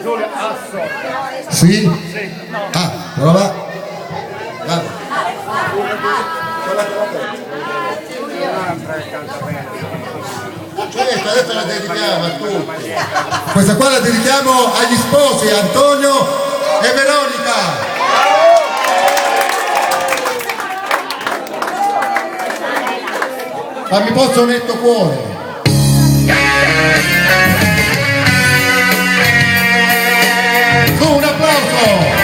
Prova. Sì? Prova. Adesso la dedichiamo a tutti. Questa qua la dedichiamo agli sposi Antonio e Veronica. Ma mi posso un netto cuore. Un applauso.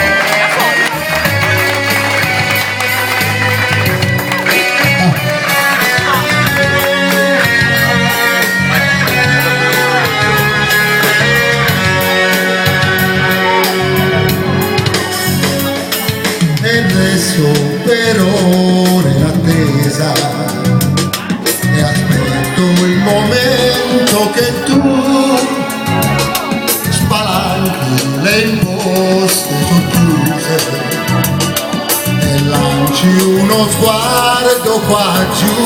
E adesso per ore in attesa e aspetto il momento che tu spalanchi le imposte socchiuse e lanci uno sguardo qua giù.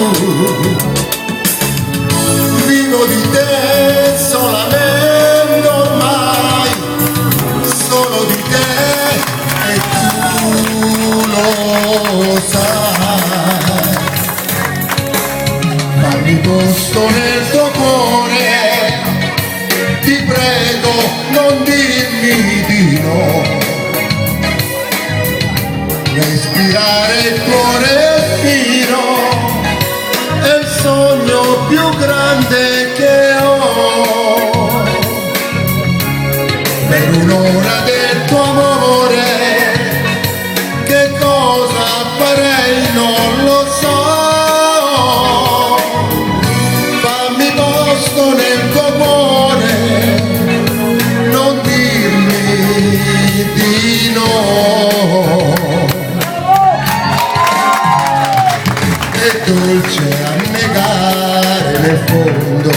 Vivo di te solamente ormai, solo di te e tu lo sai. Fammi posto nel tuo cuore, ti prego non dirmi di no. Respirare il tuo respiro è il sogno più grande che ho. Per un'ora del tuo amore che cosa farei non lo so. Fammi posto nel tuo cuore, non dirmi di no. È dolce annegare nel fondo,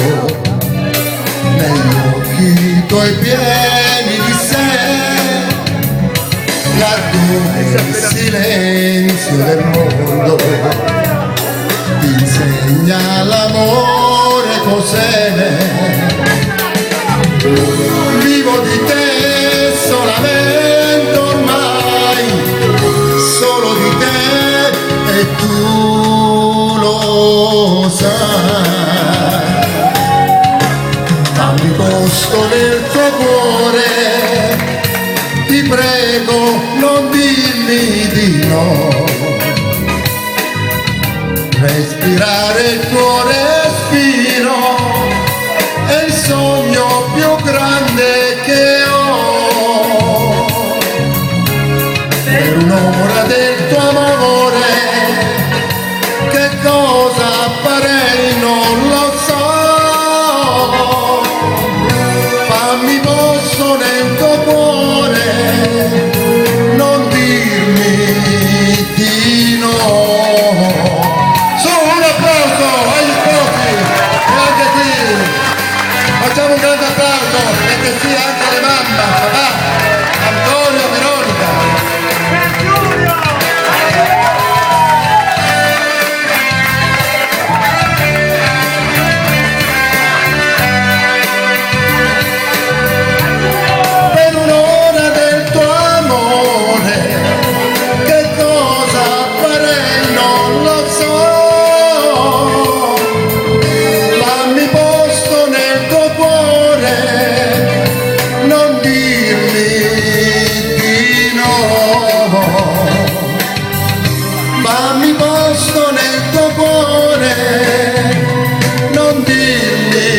negli occhi tuoi pieni di sé, laddove il silenzio del mondo ti insegna l'amore cos'è. Vivo di te solamente ormai, solo di te e tu lo sai. Fammi posto nel tuo cuore, ti prego non dirmi di no. Respirare il tuo respiro è il sogno più grande che ho. Per un'ora del tuo amore che cosa farei non lo so. Fammi posto nel tuo cuore, non dirmi di no. Su, un applauso agli sposi e anche qui facciamo un grande applauso e che sia anche le mamme, papà, Antonio e Veronica. Per un'ora del tuo amore che cosa farei non lo so. Fammi posto nel tuo cuore, non dirmi di no. Fammi posto nel tuo cuore, non dirmi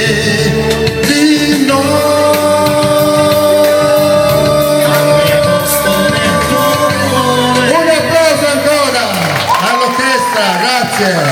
di no. Un applauso ancora all'orchestra, grazie.